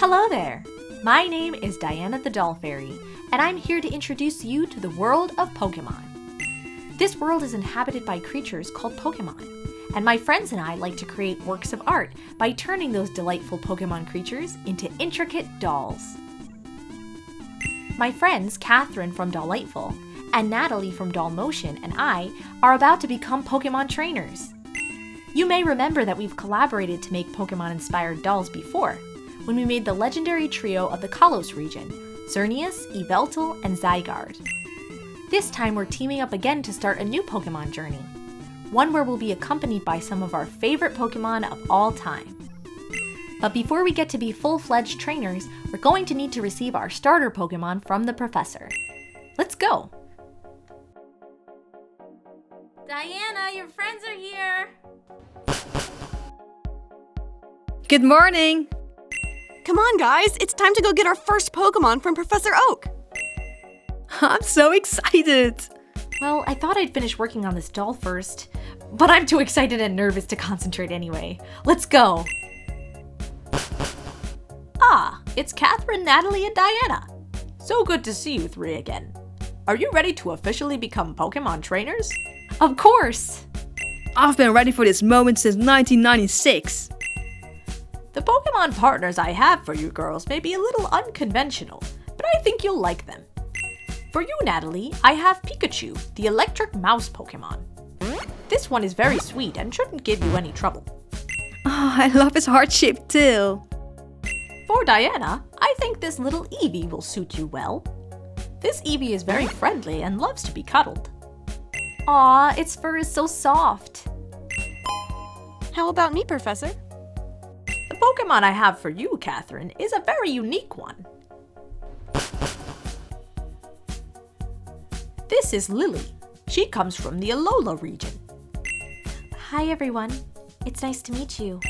Hello there! My name is Diana the Dollfairy, and I'm here to introduce you to the world of Pokemon. This world is inhabited by creatures called Pokemon, and my friends and I like to create works of art by turning those delightful Pokemon creatures into intricate dolls. My friends Katherine from Dollightful and Nathalie from Doll Motion and I are about to become Pokemon trainers. You may remember that we've collaborated to make Pokemon-inspired dolls before, when we made the legendary trio of the Kalos region, Xerneas, Yveltal, and Zygarde. This time we're teaming up again to start a new Pokemon journey, one where we'll be accompanied by some of our favorite Pokemon of all time. But before we get to be full-fledged trainers, we're going to need to receive our starter Pokemon from the professor. Let's go! Diana, your friends are here! Good morning! Come on, guys! It's time to go get our first Pokemon from Professor Oak! I'm so excited! Well, I thought I'd finish working on this doll first, but I'm too excited and nervous to concentrate anyway. Let's go! Ah, it's Katherine, Nathalie, and Diana. So good to see you three again. Are you ready to officially become Pokemon trainers? Of course! I've been ready for this moment since 1996. The Pokemon partners I have for you girls may be a little unconventional, but I think you'll like them. For you, Nathalie, I have Pikachu, the electric mouse Pokemon. This one is very sweet and shouldn't give you any trouble. Oh, I love his heart shape too. For Diana, I think this little Eevee will suit you well. This Eevee is very friendly and loves to be cuddled. Aw, its fur is so soft. How about me, Professor? The Pokemon I have for you, Katherine, is a very unique one. This is Lily. She comes from the Alola region. Hi everyone, it's nice to meet you.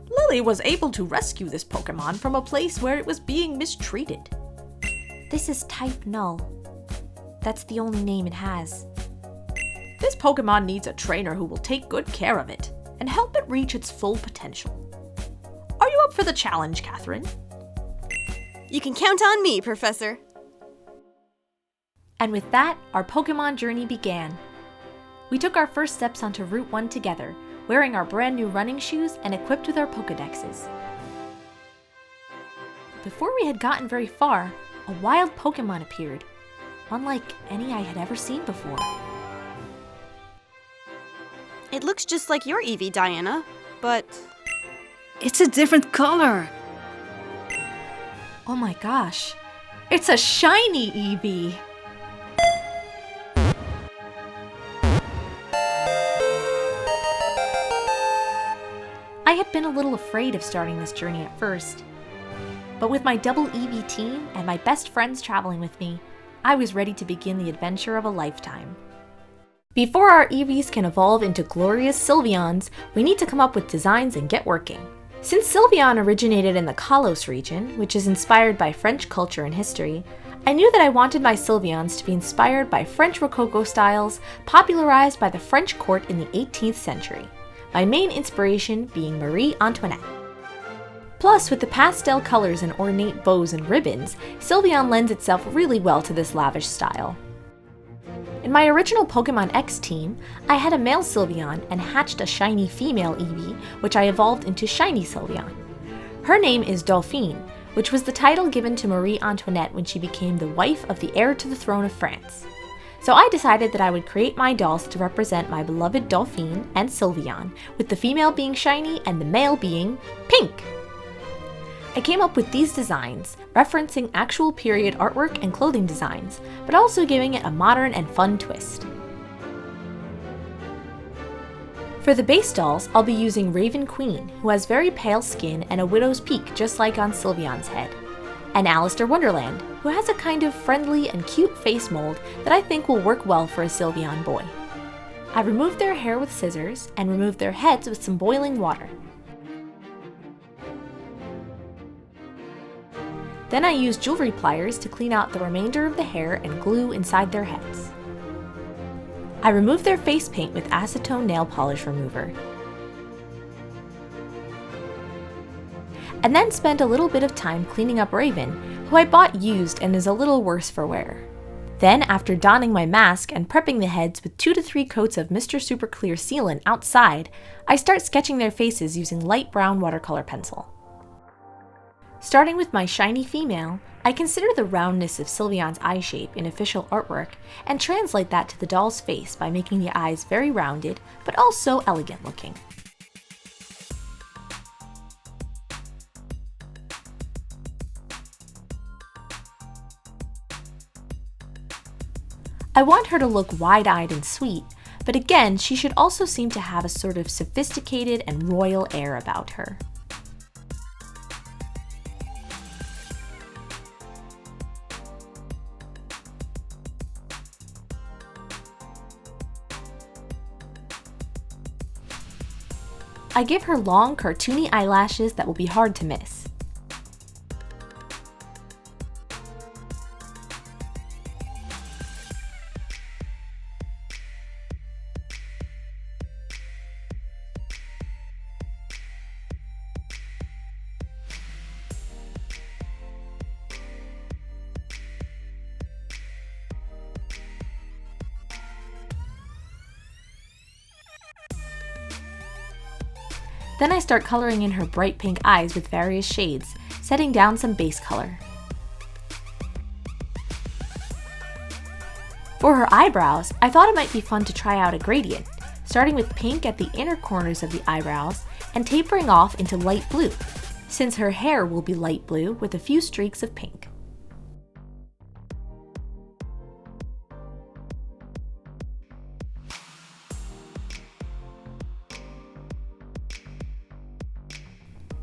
Lily was able to rescue this Pokemon from a place where it was being mistreated. This is type Null. That's the only name it has. This Pokemon needs a trainer who will take good care of it and help it reach its full potential. Are you up for the challenge, Katherine? You can count on me, Professor. And with that, our Pokemon journey began. We took our first steps onto Route 1 together, wearing our brand new running shoes and equipped with our Pokedexes. Before we had gotten very far, a wild Pokemon appeared, unlike any I had ever seen before. It looks just like your Eevee, Diana, but... It's a different color. Oh my gosh, it's a shiny Eevee! I had been a little afraid of starting this journey at first, but with my double Eevee team and my best friends traveling with me, I was ready to begin the adventure of a lifetime. Before our Eevees can evolve into glorious Sylveons, we need to come up with designs and get working. Since Sylveon originated in the Kalos region, which is inspired by French culture and history, I knew that I wanted my Sylveons to be inspired by French Rococo styles popularized by the French court in the 18th century, my main inspiration being Marie Antoinette. Plus, with the pastel colors and ornate bows and ribbons, Sylveon lends itself really well to this lavish style. In my original Pokemon X team, I had a male Sylveon and hatched a shiny female Eevee, which I evolved into Shiny Sylveon. Her name is Dauphine, which was the title given to Marie Antoinette when she became the wife of the heir to the throne of France. So I decided that I would create my dolls to represent my beloved Dauphine and Sylveon, with the female being shiny and the male being pink. I came up with these designs, referencing actual period artwork and clothing designs, but also giving it a modern and fun twist. For the base dolls, I'll be using Raven Queen, who has very pale skin and a widow's peak just like on Sylveon's head, and Alistair Wonderland, who has a kind of friendly and cute face mold that I think will work well for a Sylveon boy. I removed their hair with scissors and removed their heads with some boiling water. Then I used jewelry pliers to clean out the remainder of the hair and glue inside their heads. I removed their face paint with acetone nail polish remover. and then spent a little bit of time cleaning up Raven, who I bought used and is a little worse for wear. Then, after donning my mask and prepping the heads with 2 to 3 coats of Mr. Super Clear sealant outside, I start sketching their faces using light brown watercolor pencil. Starting with my shiny female, I consider the roundness of Sylveon's eye shape in official artwork and translate that to the doll's face by making the eyes very rounded, but also elegant looking. I want her to look wide-eyed and sweet, but again, she should also seem to have a sort of sophisticated and royal air about her. I give her long, cartoony eyelashes that will be hard to miss. Then I start coloring in her bright pink eyes with various shades, setting down some base color. For her eyebrows, I thought it might be fun to try out a gradient, starting with pink at the inner corners of the eyebrows and tapering off into light blue, since her hair will be light blue with a few streaks of pink.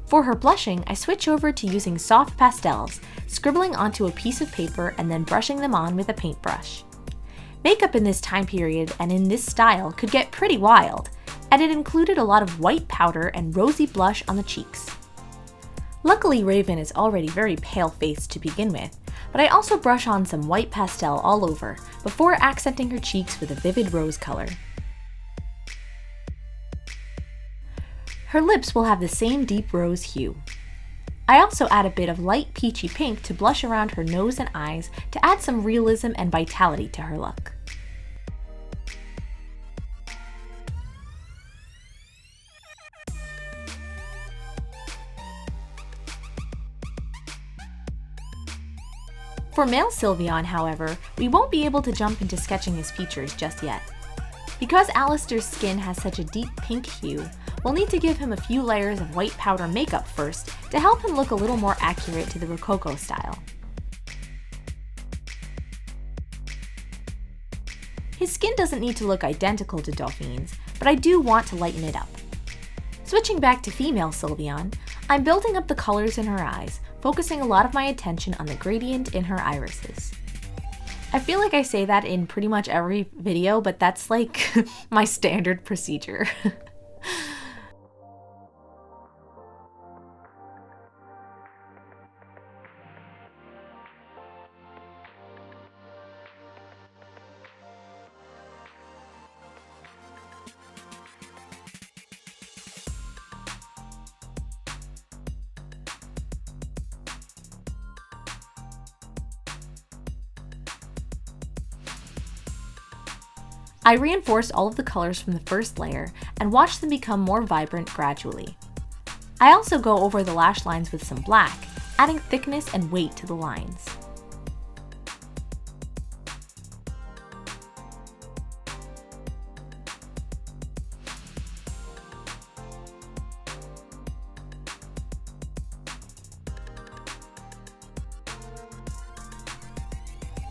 For her blushing, I switch over to using soft pastels, scribbling onto a piece of paper and then brushing them on with a paintbrush. Makeup in this time period and in this style could get pretty wild, and it included a lot of white powder and rosy blush on the cheeks. Luckily, Raven is already very pale-faced to begin with, but I also brush on some white pastel all over before accenting her cheeks with a vivid rose color. Her lips will have the same deep rose hue. I also add a bit of light peachy pink to blush around her nose and eyes to add some realism and vitality to her look. For male Sylveon, however, we won't be able to jump into sketching his features just yet. Because Alistair's skin has such a deep pink hue, we'll need to give him a few layers of white powder makeup first to help him look a little more accurate to the rococo style. His skin doesn't need to look identical to Dauphine's, but I do want to lighten it up. Switching back to female Sylveon, I'm building up the colors in her eyes, focusing a lot of my attention on the gradient in her irises. I feel like I say that in pretty much every video, but that's like my standard procedure. I reinforce all of the colors from the first layer and watch them become more vibrant gradually. I also go over the lash lines with some black, adding thickness and weight to the lines.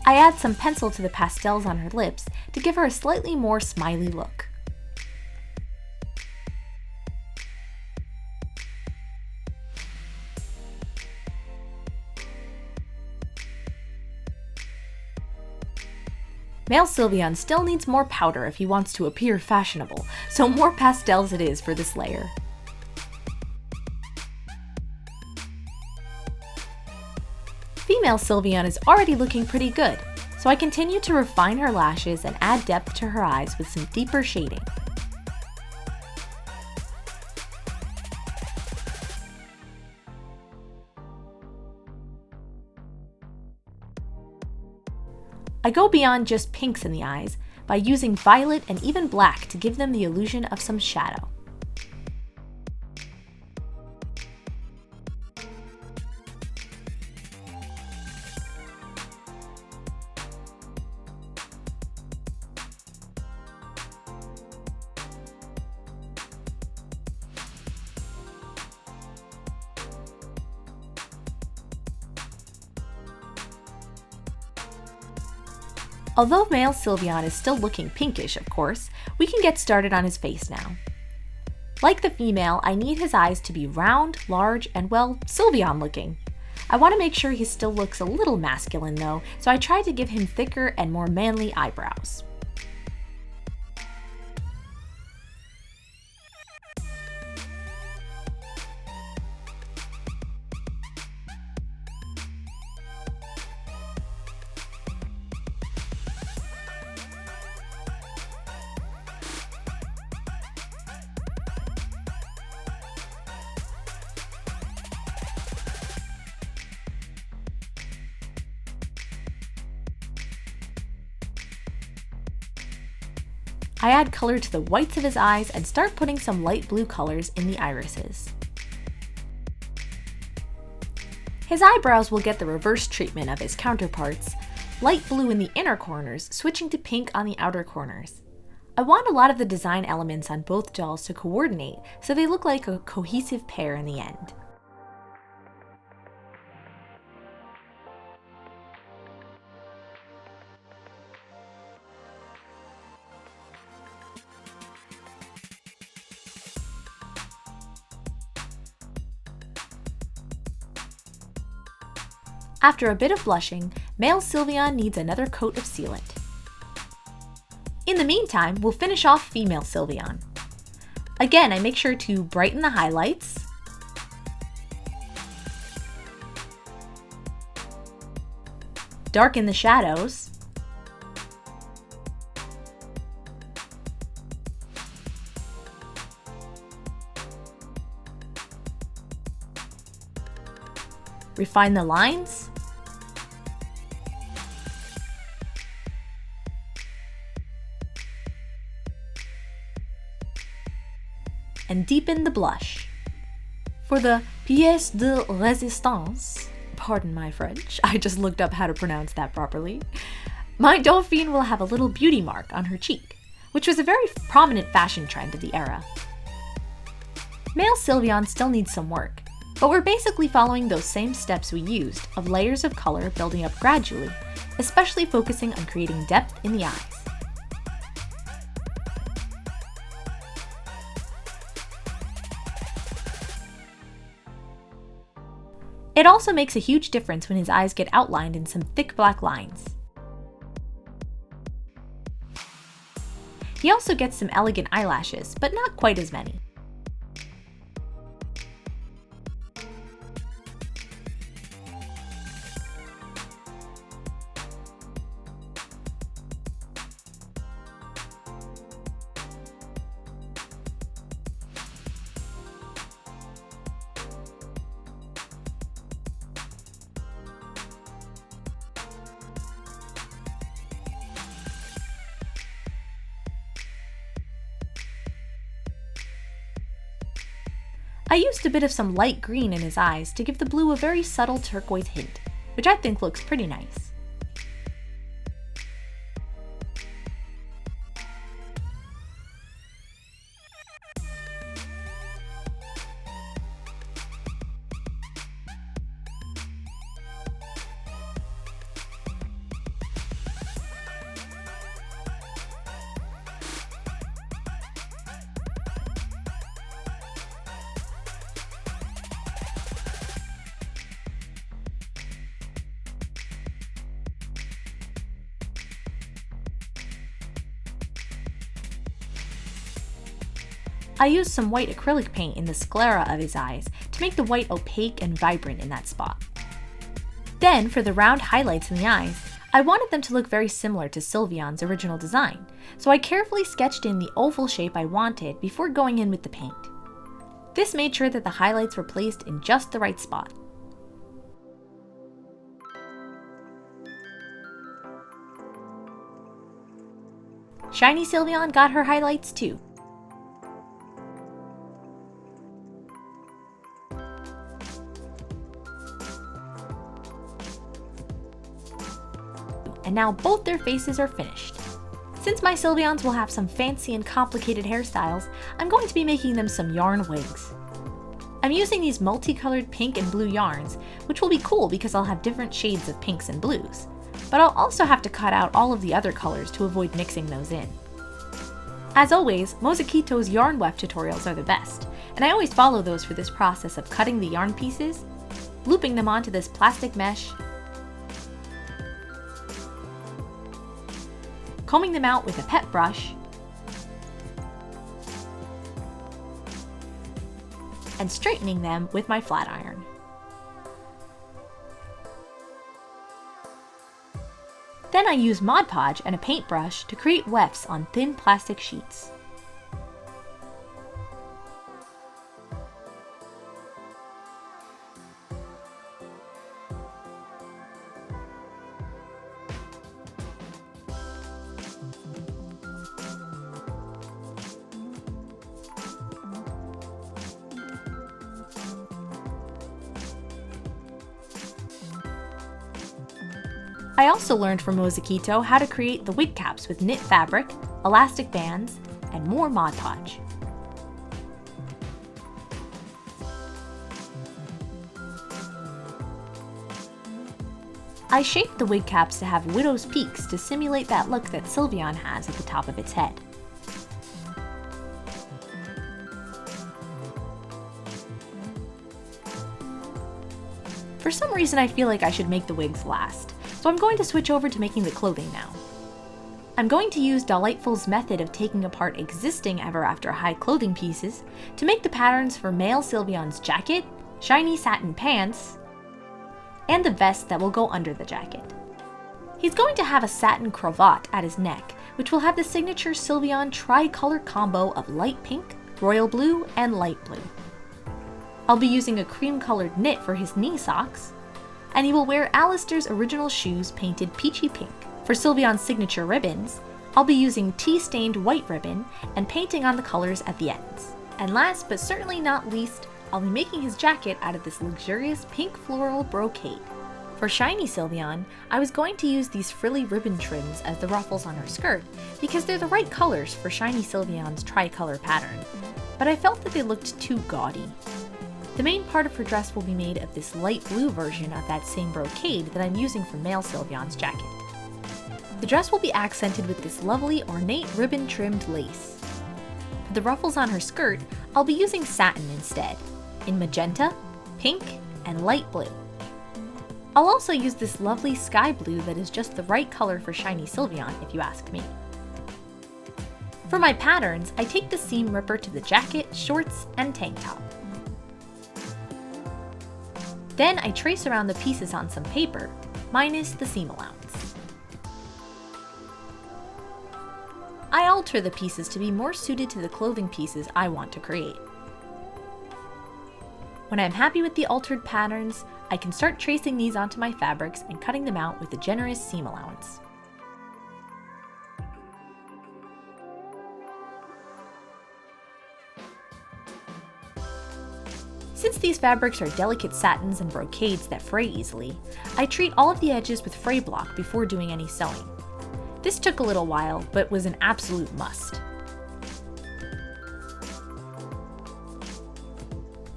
I add some pencil to the pastels on her lips to give her a slightly more smiley look. Male Sylveon still needs more powder if he wants to appear fashionable, so more pastels it is for this layer. Female Sylveon is already looking pretty good, so I continue to refine her lashes and add depth to her eyes with some deeper shading. I go beyond just pinks in the eyes by using violet and even black to give them the illusion of some shadow. Although male Sylveon is still looking pinkish, of course, we can get started on his face now. Like the female, I need his eyes to be round, large, and well, Sylveon looking. I want to make sure he still looks a little masculine though, so I tried to give him thicker and more manly eyebrows. I add color to the whites of his eyes and start putting some light blue colors in the irises. His eyebrows will get the reverse treatment of his counterparts, light blue in the inner corners, switching to pink on the outer corners. I want a lot of the design elements on both dolls to coordinate so they look like a cohesive pair in the end. After a bit of blushing, male Sylveon needs another coat of sealant. In the meantime, we'll finish off female Sylveon. Again, I make sure to brighten the highlights, darken the shadows, refine the lines, and deepen the blush. For the pièce de résistance, pardon my French, I just looked up how to pronounce that properly, my Dauphine will have a little beauty mark on her cheek, which was a very prominent fashion trend of the era. Male Sylveon still needs some work, but we're basically following those same steps we used of layers of color building up gradually, especially focusing on creating depth in the eyes. It also makes a huge difference when his eyes get outlined in some thick black lines. He also gets some elegant eyelashes, but not quite as many. I used a bit of some light green in his eyes to give the blue a very subtle turquoise hint, which I think looks pretty nice. I used some white acrylic paint in the sclera of his eyes to make the white opaque and vibrant in that spot. Then, for the round highlights in the eyes, I wanted them to look very similar to Sylveon's original design, so I carefully sketched in the oval shape I wanted before going in with the paint. This made sure that the highlights were placed in just the right spot. Shiny Sylveon got her highlights too. And now both their faces are finished. Since my Sylveons will have some fancy and complicated hairstyles, I'm going to be making them some yarn wigs. I'm using these multicolored pink and blue yarns, which will be cool because I'll have different shades of pinks and blues. But I'll also have to cut out all of the other colors to avoid mixing those in. As always, Mozakito's yarn weft tutorials are the best, and I always follow those for this process of cutting the yarn pieces, looping them onto this plastic mesh, combing them out with a pet brush, and straightening them with my flat iron. Then I use Mod Podge and a paintbrush to create wefts on thin plastic sheets. I also learned from Mozakito how to create the wig caps with knit fabric, elastic bands, and more Mod Podge. I shaped the wig caps to have widow's peaks to simulate that look that Sylveon has at the top of its head. For some reason I feel like I should make the wigs last, so I'm going to switch over to making the clothing now. I'm going to use Dollightful's method of taking apart existing Ever After High clothing pieces to make the patterns for male Sylveon's jacket, shiny satin pants, and the vest that will go under the jacket. He's going to have a satin cravat at his neck, which will have the signature Sylveon tri-color combo of light pink, royal blue, and light blue. I'll be using a cream-colored knit for his knee socks, and he will wear Alistair's original shoes painted peachy pink. For Sylveon's signature ribbons, I'll be using tea-stained white ribbon and painting on the colors at the ends. And last but certainly not least, I'll be making his jacket out of this luxurious pink floral brocade. For Shiny Sylveon, I was going to use these frilly ribbon trims as the ruffles on her skirt because they're the right colors for Shiny Sylveon's tri-color pattern, but I felt that they looked too gaudy. The main part of her dress will be made of this light blue version of that same brocade that I'm using for male Sylveon's jacket. The dress will be accented with this lovely ornate ribbon-trimmed lace. For the ruffles on her skirt, I'll be using satin instead, in magenta, pink, and light blue. I'll also use this lovely sky blue that is just the right color for Shiny Sylveon, if you ask me. For my patterns, I take the seam ripper to the jacket, shorts, and tank top. Then I trace around the pieces on some paper, minus the seam allowance. I alter the pieces to be more suited to the clothing pieces I want to create. When I'm happy with the altered patterns, I can start tracing these onto my fabrics and cutting them out with a generous seam allowance. Since these fabrics are delicate satins and brocades that fray easily, I treat all of the edges with fray block before doing any sewing. This took a little while, but was an absolute must.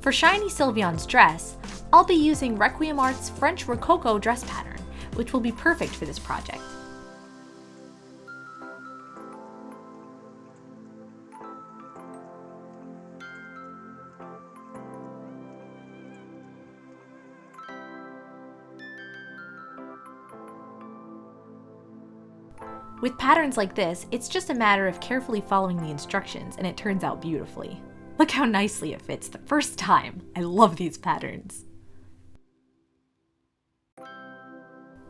For Shiny Sylveon's dress, I'll be using Requiem Art's French Rococo dress pattern, which will be perfect for this project. With patterns like this, it's just a matter of carefully following the instructions and it turns out beautifully. Look how nicely it fits the first time. I love these patterns.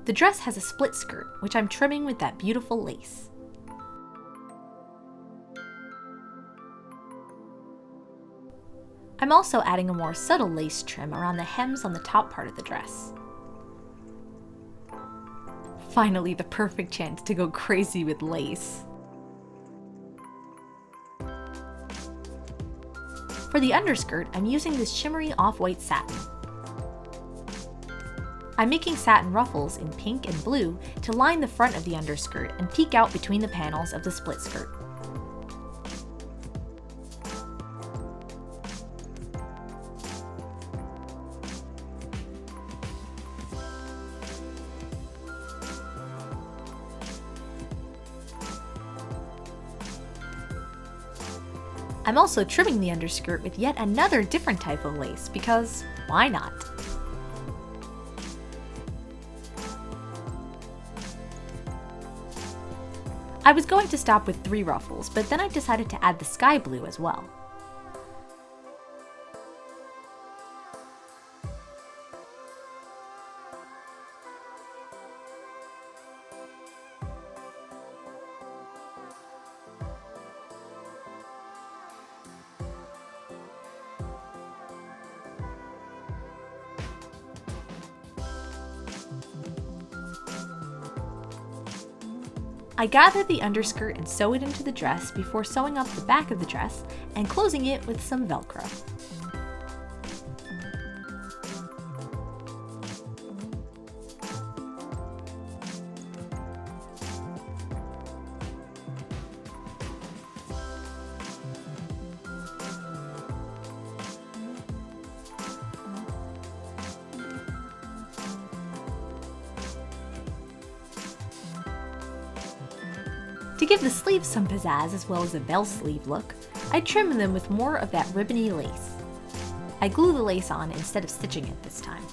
The dress has a split skirt, which I'm trimming with that beautiful lace. I'm also adding a more subtle lace trim around the hems on the top part of the dress. Finally, the perfect chance to go crazy with lace. For the underskirt, I'm using this shimmery off-white satin. I'm making satin ruffles in pink and blue to line the front of the underskirt and peek out between the panels of the split skirt. I'm also trimming the underskirt with yet another different type of lace because why not? I was going to stop with 3 ruffles, but then I decided to add the sky blue as well. I gathered the underskirt and sew it into the dress before sewing up the back of the dress and closing it with some Velcro. To give the sleeves some pizzazz as well as a bell sleeve look, I trim them with more of that ribbony lace. I glue the lace on instead of stitching it this time.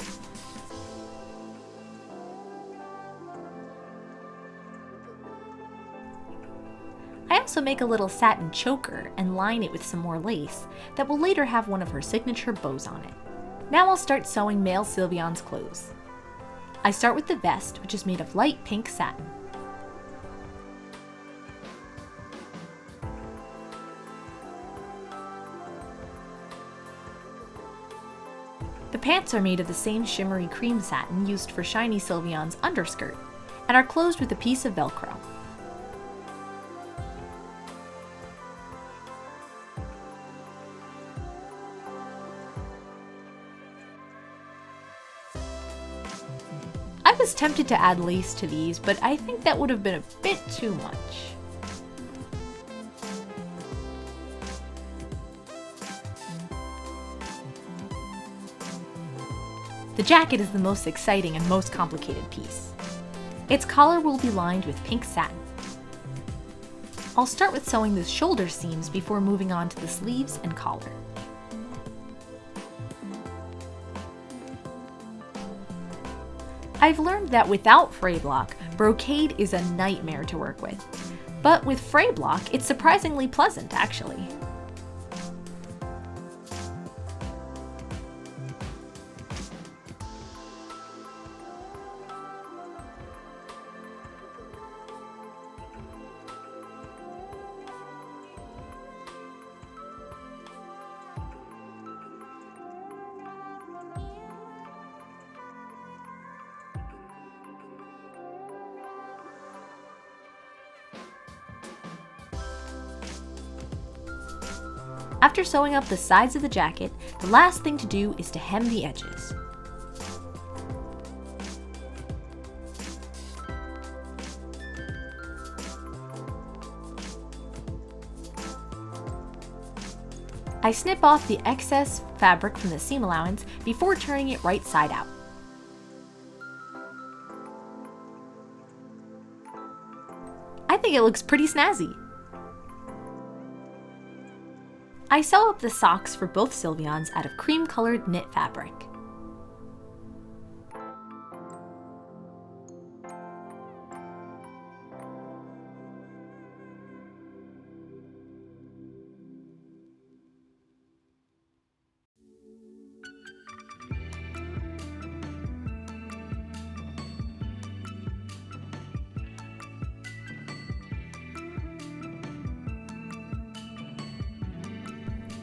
I also make a little satin choker and line it with some more lace that will later have one of her signature bows on it. Now I'll start sewing male Sylveon's clothes. I start with the vest, which is made of light pink satin. The pants are made of the same shimmery cream satin used for Shiny Sylveon's underskirt, and are closed with a piece of Velcro. I was tempted to add lace to these, but I think that would have been a bit too much. The jacket is the most exciting and most complicated piece. Its collar will be lined with pink satin. I'll start with sewing the shoulder seams before moving on to the sleeves and collar. I've learned that without fray block, brocade is a nightmare to work with. But with fray block, it's surprisingly pleasant, actually. After sewing up the sides of the jacket, the last thing to do is to hem the edges. I snip off the excess fabric from the seam allowance before turning it right side out. I think it looks pretty snazzy. I sew up the socks for both Sylveons out of cream-colored knit fabric.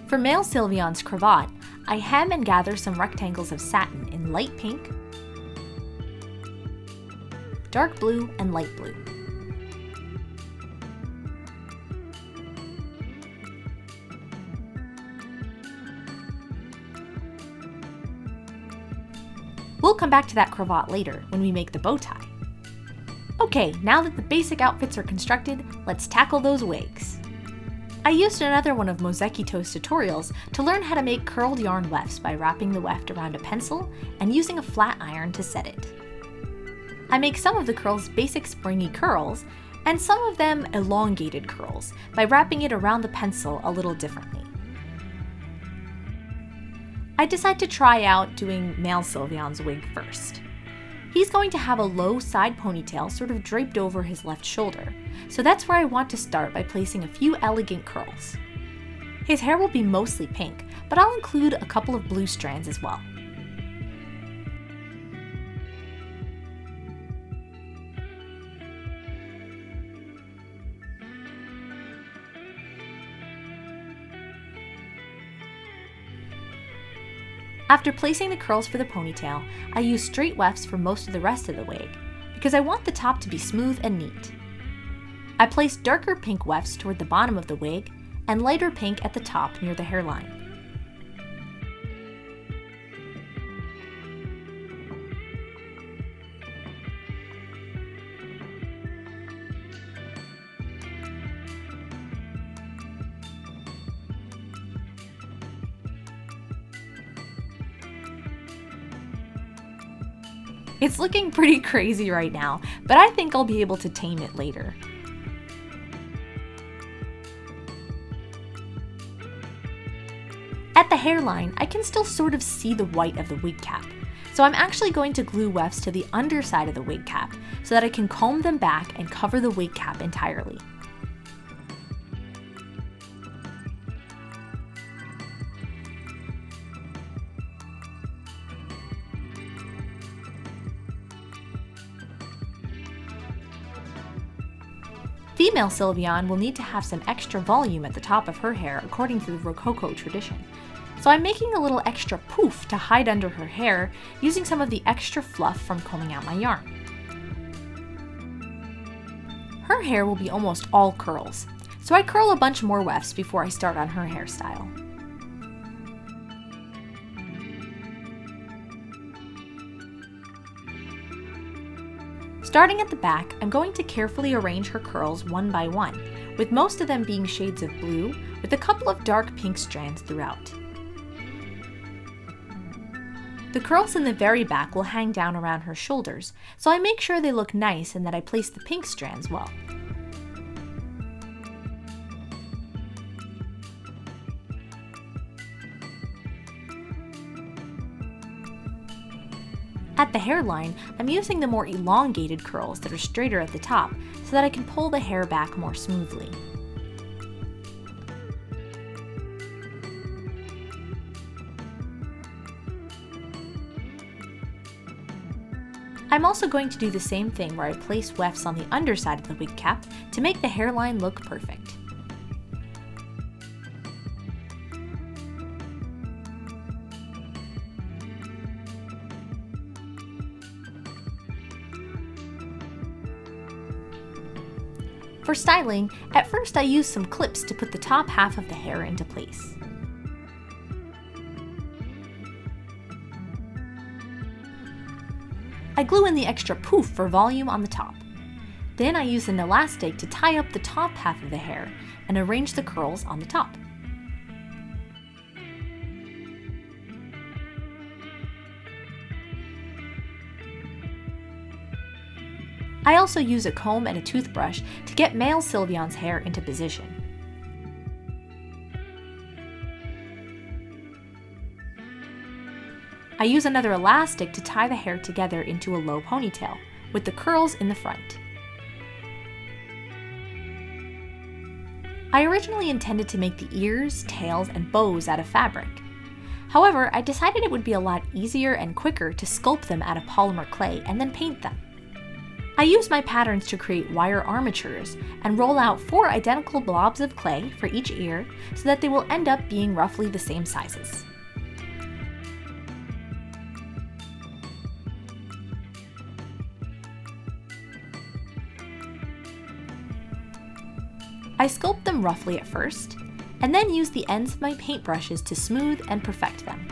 For male Sylveon's cravat, I hem and gather some rectangles of satin in light pink, dark blue, and light blue. We'll come back to that cravat later when we make the bow tie. Okay, now that the basic outfits are constructed, let's tackle those wigs. I used another one of Mozekito's tutorials to learn how to make curled yarn wefts by wrapping the weft around a pencil and using a flat iron to set it. I make some of the curls basic springy curls, and some of them elongated curls by wrapping it around the pencil a little differently. I decide to try out doing male Sylveon's wig first. He's going to have a low side ponytail sort of draped over his left shoulder, so that's where I want to start by placing a few elegant curls. His hair will be mostly pink, but I'll include a couple of blue strands as well. After placing the curls for the ponytail, I use straight wefts for most of the rest of the wig, because I want the top to be smooth and neat. I place darker pink wefts toward the bottom of the wig, and lighter pink at the top near the hairline. It's looking pretty crazy right now, but I think I'll be able to tame it later. At the hairline, I can still sort of see the white of the wig cap, so I'm actually going to glue wefts to the underside of the wig cap so that I can comb them back and cover the wig cap entirely. Female Sylveon will need to have some extra volume at the top of her hair according to the rococo tradition, so I'm making a little extra poof to hide under her hair using some of the extra fluff from combing out my yarn. Her hair will be almost all curls, so I curl a bunch more wefts before I start on her hairstyle. Starting at the back, I'm going to carefully arrange her curls one by one, with most of them being shades of blue, with a couple of dark pink strands throughout. The curls in the very back will hang down around her shoulders, so I make sure they look nice and that I place the pink strands well. At the hairline, I'm using the more elongated curls that are straighter at the top so that I can pull the hair back more smoothly. I'm also going to do the same thing where I place wefts on the underside of the wig cap to make the hairline look perfect. For styling, at first I use some clips to put the top half of the hair into place. I glue in the extra poof for volume on the top. Then I use an elastic to tie up the top half of the hair and arrange the curls on the top. I also use a comb and a toothbrush to get male Sylveon's hair into position. I use another elastic to tie the hair together into a low ponytail, with the curls in the front. I originally intended to make the ears, tails, and bows out of fabric. However, I decided it would be a lot easier and quicker to sculpt them out of polymer clay and then paint them. I use my patterns to create wire armatures and roll out 4 identical blobs of clay for each ear so that they will end up being roughly the same sizes. I sculpt them roughly at first, and then use the ends of my paintbrushes to smooth and perfect them.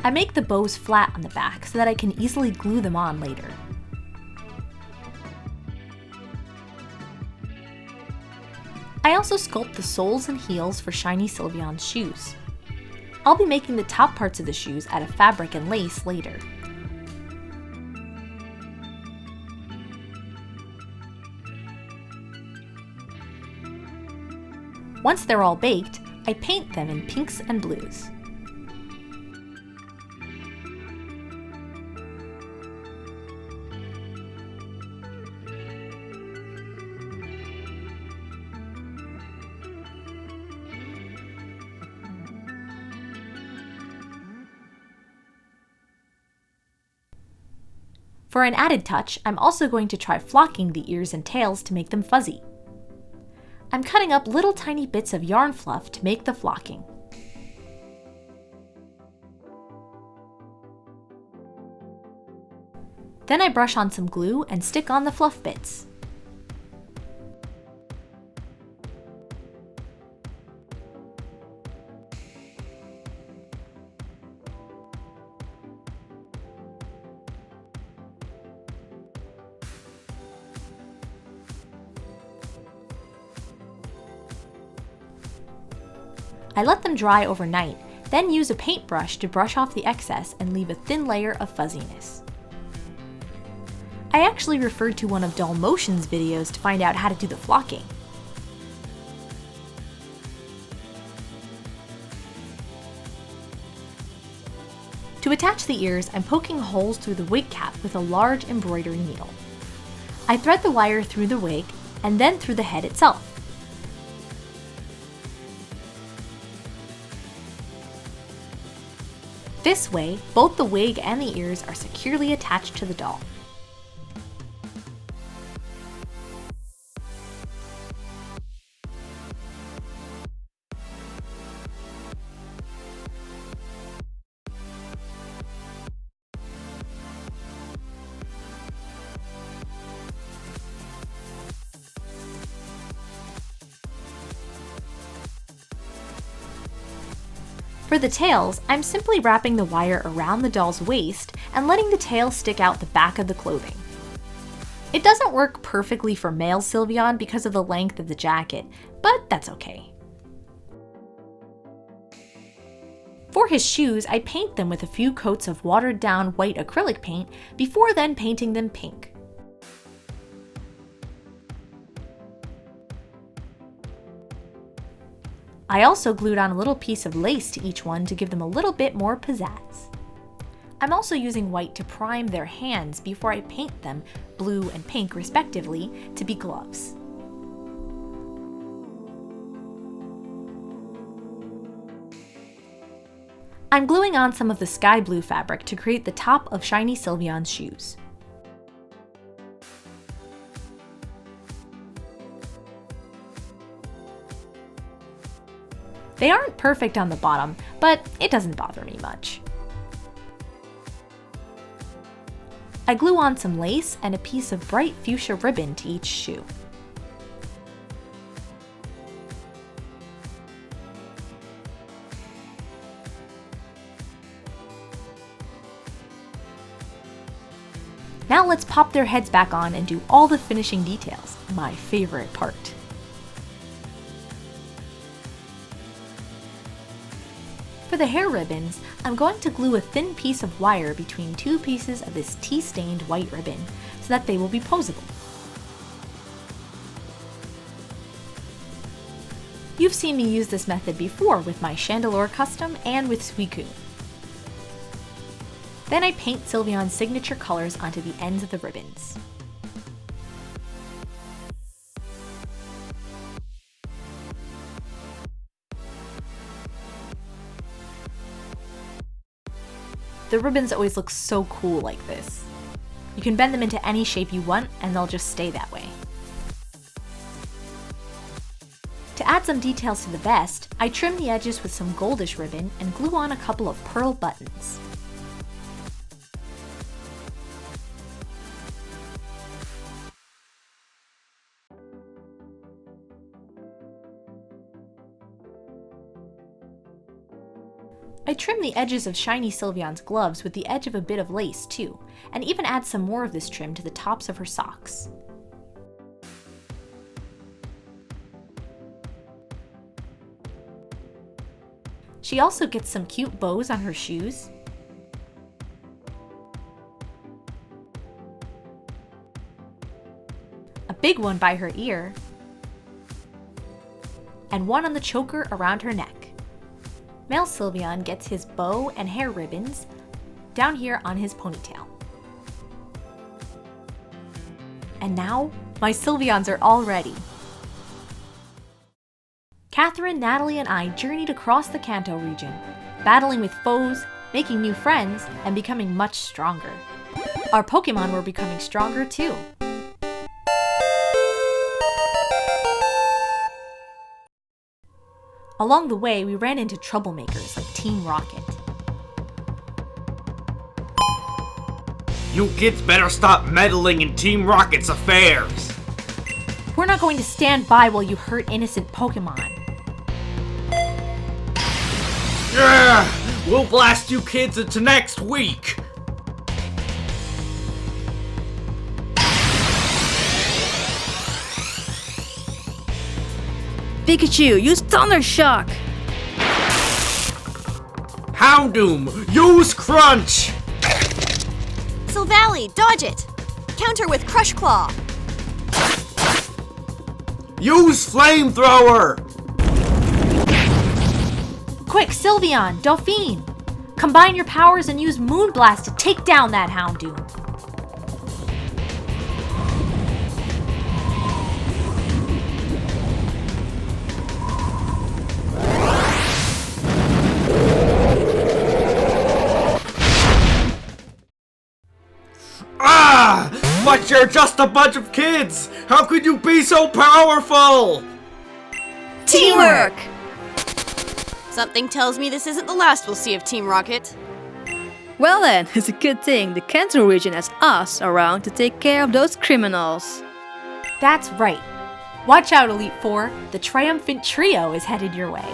I make the bows flat on the back so that I can easily glue them on later. I also sculpt the soles and heels for Shiny Sylveon's shoes. I'll be making the top parts of the shoes out of fabric and lace later. Once they're all baked, I paint them in pinks and blues. For an added touch, I'm also going to try flocking the ears and tails to make them fuzzy. I'm cutting up little tiny bits of yarn fluff to make the flocking. Then I brush on some glue and stick on the fluff bits. I let them dry overnight, then use a paintbrush to brush off the excess and leave a thin layer of fuzziness. I actually referred to one of Doll Motion's videos to find out how to do the flocking. To attach the ears, I'm poking holes through the wig cap with a large embroidery needle. I thread the wire through the wig and then through the head itself. This way, both the wig and the ears are securely attached to the doll. For the tails, I'm simply wrapping the wire around the doll's waist and letting the tail stick out the back of the clothing. It doesn't work perfectly for male Sylveon because of the length of the jacket, but that's okay. For his shoes, I paint them with a few coats of watered down white acrylic paint before then painting them pink. I also glued on a little piece of lace to each one to give them a little bit more pizzazz. I'm also using white to prime their hands before I paint them, blue and pink respectively, to be gloves. I'm gluing on some of the sky blue fabric to create the top of Shiny Sylveon's shoes. They aren't perfect on the bottom, but it doesn't bother me much. I glue on some lace and a piece of bright fuchsia ribbon to each shoe. Now let's pop their heads back on and do all the finishing details, my favorite part. For the hair ribbons, I'm going to glue a thin piece of wire between two pieces of this tea-stained white ribbon so that they will be posable. You've seen me use this method before with my Chandelure custom and with Suicune. Then I paint Sylveon's signature colors onto the ends of the ribbons. The ribbons always look so cool like this. You can bend them into any shape you want and they'll just stay that way. To add some details to the vest, I trim the edges with some goldish ribbon and glue on a couple of pearl buttons. I trim the edges of Shiny Sylveon's gloves with the edge of a bit of lace too, and even add some more of this trim to the tops of her socks. She also gets some cute bows on her shoes, a big one by her ear, and one on the choker around her neck. Male Sylveon gets his bow and hair ribbons down here on his ponytail. And now, my Sylveons are all ready. Katherine, Nathalie, and I journeyed across the Kanto region, battling with foes, making new friends, and becoming much stronger. Our Pokémon were becoming stronger too. Along the way, we ran into troublemakers like Team Rocket. You kids better stop meddling in Team Rocket's affairs! We're not going to stand by while you hurt innocent Pokémon. Yeah! We'll blast you kids into next week! Pikachu, use Thunder Shock! Houndoom, use Crunch! Silvally, dodge it! Counter with Crush Claw! Use Flamethrower! Quick, Sylveon, Dauphine! Combine your powers and use Moonblast to take down that Houndoom. Ah! But you're just a bunch of kids! How could you be so powerful? Teamwork! Something tells me this isn't the last we'll see of Team Rocket. Well then, it's a good thing the Kanto region has us around to take care of those criminals. That's right. Watch out, Elite Four. The triumphant trio is headed your way.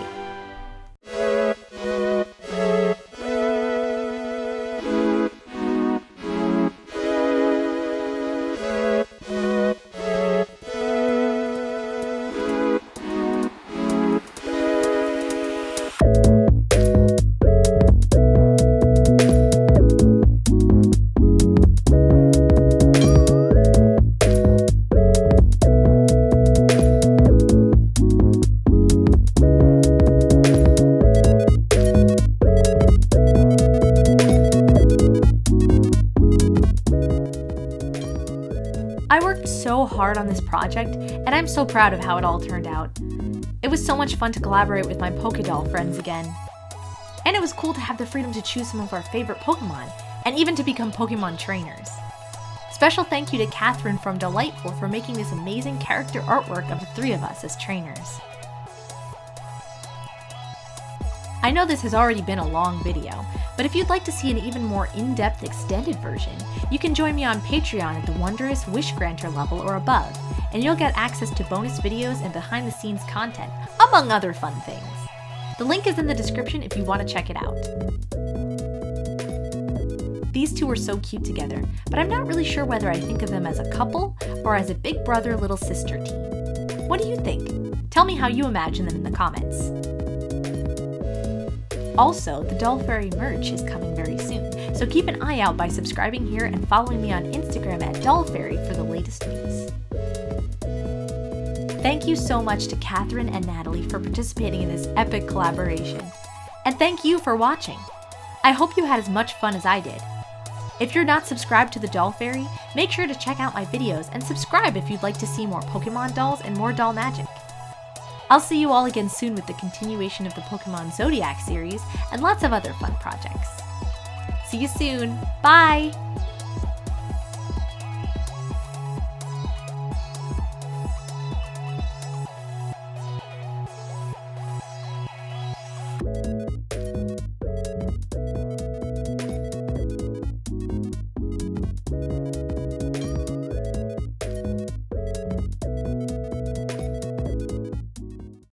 I worked so hard on this project, and I'm so proud of how it all turned out. It was so much fun to collaborate with my Pokédoll friends again. And it was cool to have the freedom to choose some of our favorite Pokémon, and even to become Pokémon trainers. Special thank you to Katherine from Dollightful for making this amazing character artwork of the three of us as trainers. I know this has already been a long video, but if you'd like to see an even more in-depth extended version, you can join me on Patreon at the wondrous Wish Granter level or above, and you'll get access to bonus videos and behind-the-scenes content, among other fun things. The link is in the description if you want to check it out. These two are so cute together, but I'm not really sure whether I think of them as a couple or as a big brother little sister team. What do you think? Tell me how you imagine them in the comments. Also, the TheDollFairy merch is coming very soon, so keep an eye out by subscribing here and following me on Instagram at TheDollFairy for the latest news. Thank you so much to Katherine and Nathalie for participating in this epic collaboration. And thank you for watching. I hope you had as much fun as I did. If you're not subscribed to the TheDollFairy, make sure to check out my videos and subscribe if you'd like to see more Pokemon dolls and more doll magic. I'll see you all again soon with the continuation of the Pokemon Zodiac series and lots of other fun projects. See you soon. Bye!